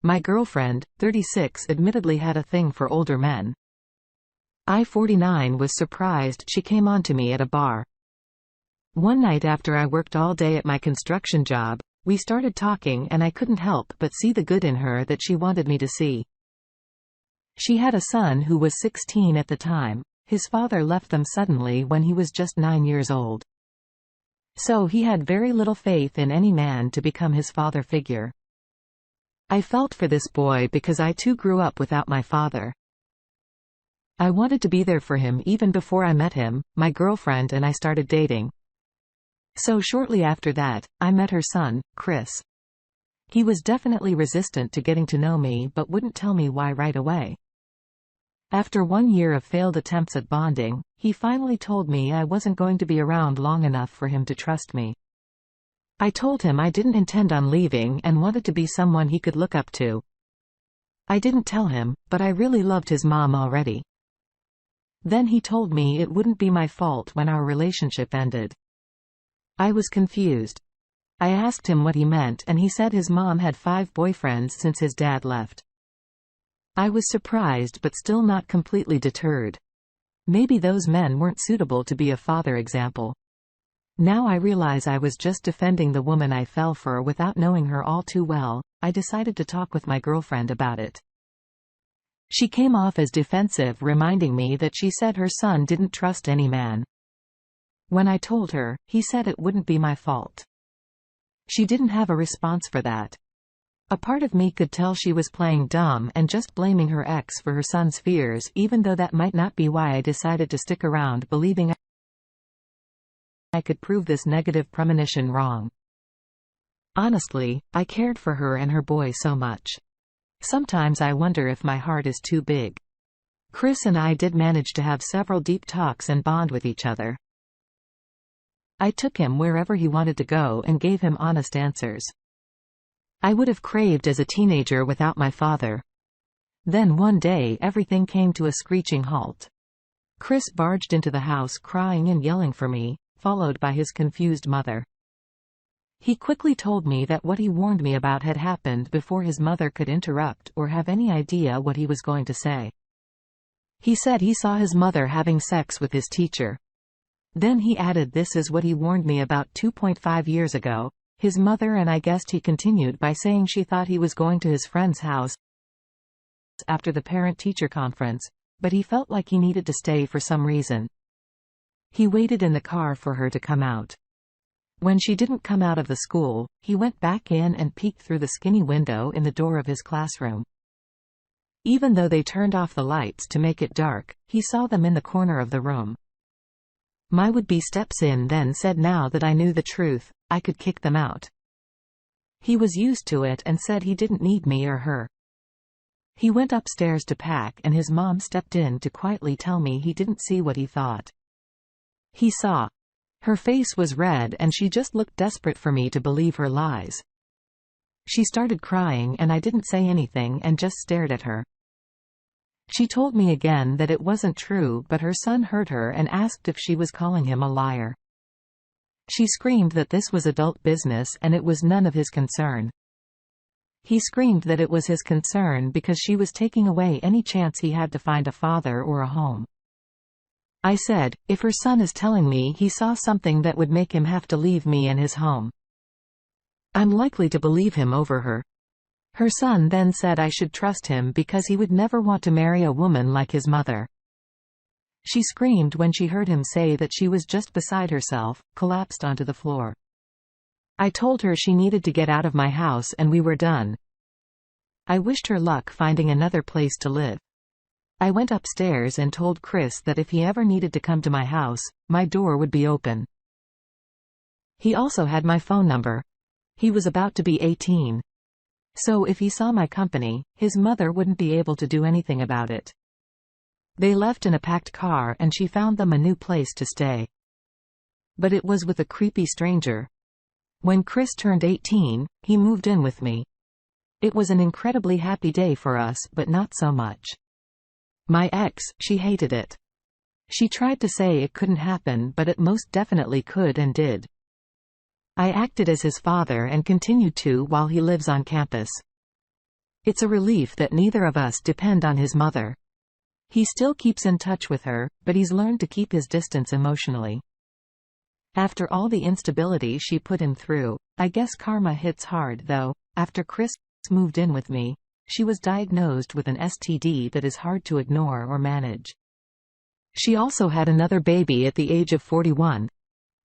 My girlfriend, 36, admittedly had a thing for older men. I, 49, was surprised she came on to me at a bar. One night after I worked all day at my construction job, we started talking and I couldn't help but see the good in her that she wanted me to see. She had a son who was 16 at the time. His father left them suddenly when he was just 9 years old. So he had very little faith in any man to become his father figure. I felt for this boy because I too grew up without my father. I wanted to be there for him even before I met him. My girlfriend and I started dating. So shortly after that, I met her son, Chris. He was definitely resistant to getting to know me but wouldn't tell me why right away. After 1 year of failed attempts at bonding, he finally told me I wasn't going to be around long enough for him to trust me. I told him I didn't intend on leaving and wanted to be someone he could look up to. I didn't tell him, but I really loved his mom already. Then he told me it wouldn't be my fault when our relationship ended. I was confused. I asked him what he meant and he said his mom had 5 boyfriends since his dad left. I was surprised but still not completely deterred. Maybe those men weren't suitable to be a father example. Now I realize I was just defending the woman I fell for without knowing her all too well. I decided to talk with my girlfriend about it. She came off as defensive, reminding me that she said her son didn't trust any man. When I told her, he said it wouldn't be my fault. She didn't have a response for that. A part of me could tell she was playing dumb and just blaming her ex for her son's fears, even though that might not be why I decided to stick around, believing I could prove this negative premonition wrong. Honestly, I cared for her and her boy so much. Sometimes I wonder if my heart is too big. Chris and I did manage to have several deep talks and bond with each other. I took him wherever he wanted to go and gave him honest answers. I would have craved as a teenager without my father. Then one day everything came to a screeching halt. Chris barged into the house crying and yelling for me, followed by his confused mother. He quickly told me that what he warned me about had happened before his mother could interrupt or have any idea what he was going to say. He said he saw his mother having sex with his teacher. Then he added, "This is what he warned me about 2.5 years ago. His mother," and I guessed he continued by saying she thought he was going to his friend's house after the parent-teacher conference, but he felt like he needed to stay for some reason. He waited in the car for her to come out. When she didn't come out of the school, he went back in and peeked through the skinny window in the door of his classroom. Even though they turned off the lights to make it dark, he saw them in the corner of the room. My would-be steps in then said now that I knew the truth, I could kick them out. He was used to it and said he didn't need me or her. He went upstairs to pack and his mom stepped in to quietly tell me he didn't see what he thought he saw. Her face was red and she just looked desperate for me to believe her lies. She started crying and I didn't say anything and just stared at her. She told me again that it wasn't true, but her son heard her and asked if she was calling him a liar. She screamed that this was adult business and it was none of his concern. He screamed that it was his concern because she was taking away any chance he had to find a father or a home. I said, if her son is telling me he saw something that would make him have to leave me and his home, I'm likely to believe him over her. Her son then said I should trust him because he would never want to marry a woman like his mother. She screamed when she heard him say that she was just beside herself, collapsed onto the floor. I told her she needed to get out of my house and we were done. I wished her luck finding another place to live. I went upstairs and told Chris that if he ever needed to come to my house, my door would be open. He also had my phone number. He was about to be 18. So if he saw my company, his mother wouldn't be able to do anything about it. They left in a packed car and she found them a new place to stay. But it was with a creepy stranger. When Chris turned 18, he moved in with me. It was an incredibly happy day for us, but not so much. My ex, she hated it. She tried to say it couldn't happen, but it most definitely could and did. I acted as his father and continued to while he lives on campus. It's a relief that neither of us depend on his mother. He still keeps in touch with her, but he's learned to keep his distance emotionally. After all the instability she put him through, I guess karma hits hard though. After Chris moved in with me, she was diagnosed with an STD that is hard to ignore or manage. She also had another baby at the age of 41.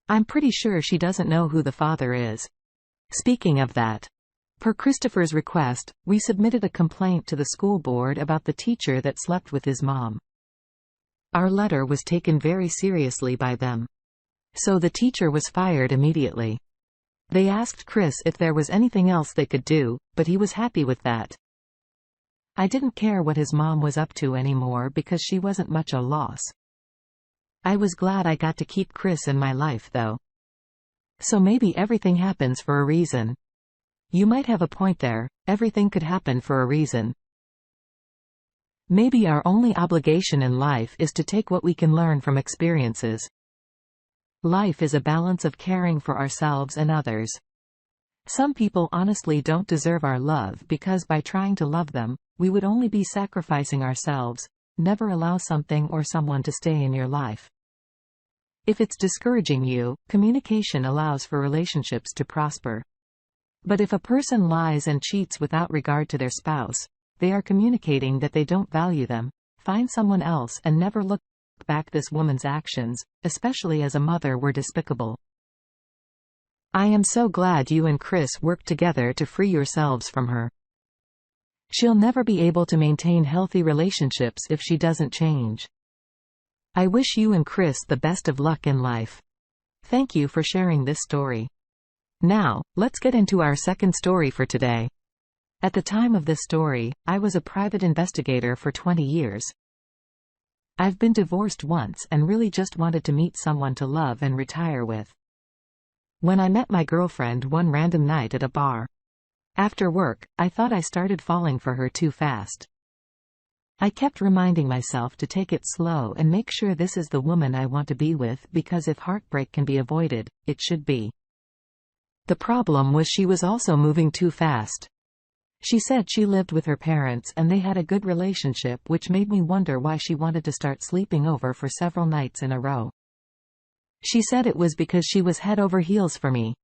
I'm pretty sure she doesn't know who the father is. Speaking of that, per Christopher's request, we submitted a complaint to the school board about the teacher that slept with his mom. Our letter was taken very seriously by them. So the teacher was fired immediately. They asked Chris if there was anything else they could do, but he was happy with that. I didn't care what his mom was up to anymore because she wasn't much a loss. I was glad I got to keep Chris in my life though. So maybe everything happens for a reason. You might have a point there, everything could happen for a reason. Maybe our only obligation in life is to take what we can learn from experiences. Life is a balance of caring for ourselves and others. Some people honestly don't deserve our love because by trying to love them, we would only be sacrificing ourselves. Never allow something or someone to stay in your life. If it's discouraging you, communication allows for relationships to prosper. But if a person lies and cheats without regard to their spouse, they are communicating that they don't value them. Find someone else and never look back. This woman's actions, especially as a mother, were despicable. I am so glad you and Chris worked together to free yourselves from her. She'll never be able to maintain healthy relationships if she doesn't change. I wish you and Chris the best of luck in life. Thank you for sharing this story. Now, let's get into our second story for today. At the time of this story, I was a private investigator for 20 years. I've been divorced once and really just wanted to meet someone to love and retire with. When I met my girlfriend one random night at a bar. After work, I thought I started falling for her too fast. I kept reminding myself to take it slow and make sure this is the woman I want to be with, because if heartbreak can be avoided, it should be. The problem was she was also moving too fast. She said she lived with her parents and they had a good relationship, which made me wonder why she wanted to start sleeping over for several nights in a row. She said it was because she was head over heels for me.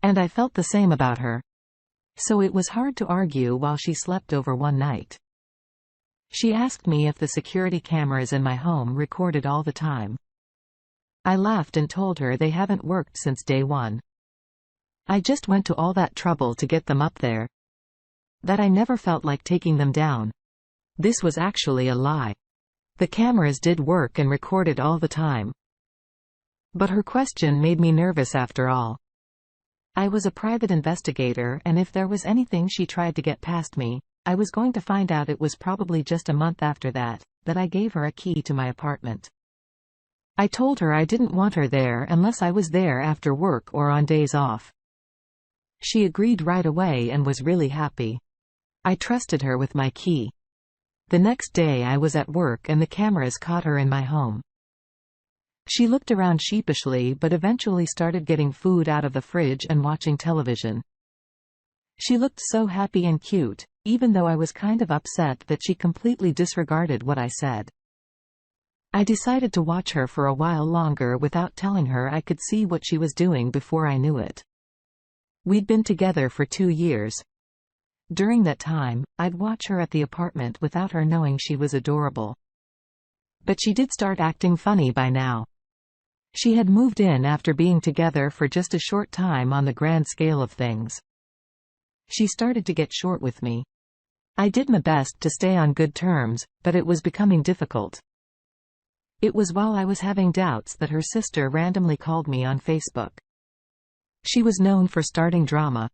And I felt the same about her. So it was hard to argue while she slept over one night. She asked me if the security cameras in my home recorded all the time. I laughed and told her they haven't worked since day one. I just went to all that trouble to get them up there. That I never felt like taking them down. This was actually a lie. The cameras did work and recorded all the time. But her question made me nervous after all. I was a private investigator, and if there was anything she tried to get past me, I was going to find out. It was probably just a month after that I gave her a key to my apartment. I told her I didn't want her there unless I was there after work or on days off. She agreed right away and was really happy. I trusted her with my key. The next day I was at work and the cameras caught her in my home. She looked around sheepishly but eventually started getting food out of the fridge and watching television. She looked so happy and cute, even though I was kind of upset that she completely disregarded what I said. I decided to watch her for a while longer without telling her. I could see what she was doing before I knew it. We'd been together for 2 years. During that time, I'd watch her at the apartment without her knowing. She was adorable. But she did start acting funny by now. She had moved in after being together for just a short time on the grand scale of things. She started to get short with me. I did my best to stay on good terms, but it was becoming difficult. It was while I was having doubts that her sister randomly called me on Facebook. She was known for starting drama.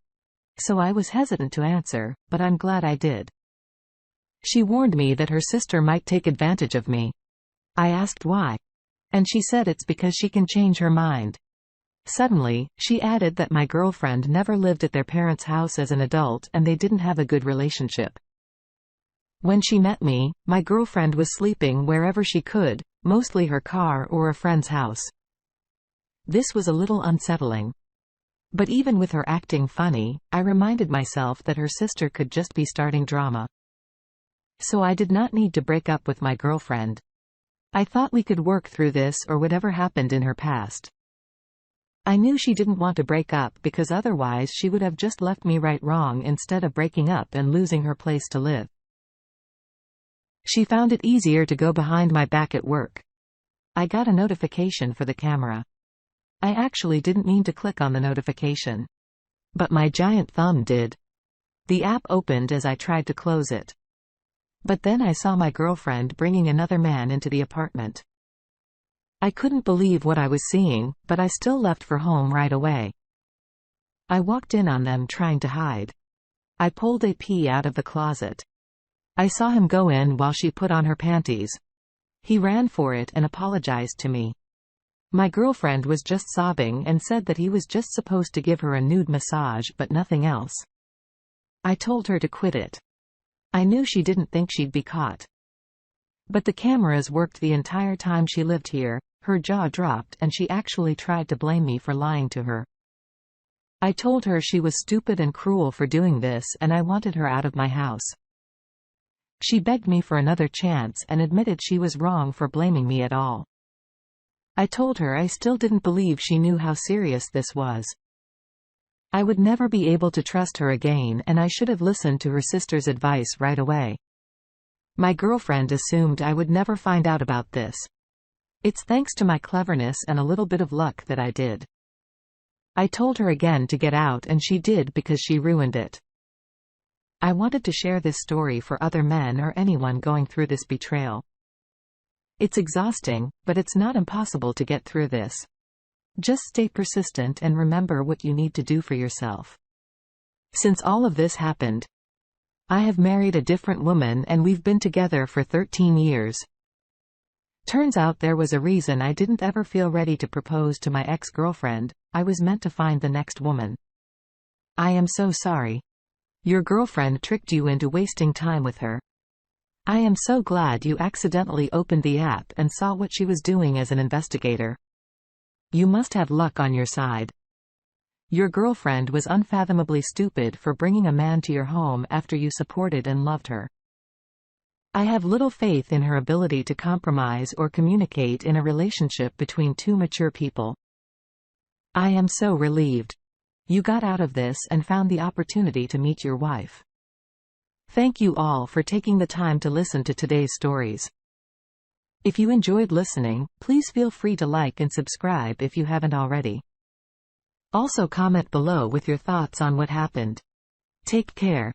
So I was hesitant to answer, but I'm glad I did. She warned me that her sister might take advantage of me. I asked why. And she said it's because she can change her mind. Suddenly, she added that my girlfriend never lived at their parents' house as an adult and they didn't have a good relationship. When she met me, my girlfriend was sleeping wherever she could, mostly her car or a friend's house. This was a little unsettling. But even with her acting funny, I reminded myself that her sister could just be starting drama. So I did not need to break up with my girlfriend. I thought we could work through this or whatever happened in her past. I knew she didn't want to break up because otherwise she would have just left me wrong instead of breaking up and losing her place to live. She found it easier to go behind my back at work. I got a notification for the camera. I actually didn't mean to click on the notification. But my giant thumb did. The app opened as I tried to close it. But then I saw my girlfriend bringing another man into the apartment. I couldn't believe what I was seeing, but I still left for home right away. I walked in on them trying to hide. I pulled AP out of the closet. I saw him go in while she put on her panties. He ran for it and apologized to me. My girlfriend was just sobbing and said that he was just supposed to give her a nude massage but nothing else. I told her to quit it. I knew she didn't think she'd be caught. But the cameras worked the entire time she lived here. Her jaw dropped and she actually tried to blame me for lying to her. I told her she was stupid and cruel for doing this and I wanted her out of my house. She begged me for another chance and admitted she was wrong for blaming me at all. I told her I still didn't believe she knew how serious this was. I would never be able to trust her again and I should have listened to her sister's advice right away. My girlfriend assumed I would never find out about this. It's thanks to my cleverness and a little bit of luck that I did. I told her again to get out and she did because she ruined it. I wanted to share this story for other men or anyone going through this betrayal. It's exhausting, but it's not impossible to get through this. Just stay persistent and remember what you need to do for yourself. Since all of this happened, I have married a different woman and we've been together for 13 years. Turns out there was a reason I didn't ever feel ready to propose to my ex-girlfriend. I was meant to find the next woman. I am so sorry. Your girlfriend tricked you into wasting time with her. I am so glad you accidentally opened the app and saw what she was doing as an investigator. You must have luck on your side. Your girlfriend was unfathomably stupid for bringing a man to your home after you supported and loved her. I have little faith in her ability to compromise or communicate in a relationship between two mature people. I am so relieved. You got out of this and found the opportunity to meet your wife. Thank you all for taking the time to listen to today's stories. If you enjoyed listening, please feel free to like and subscribe if you haven't already. Also comment below with your thoughts on what happened. Take care.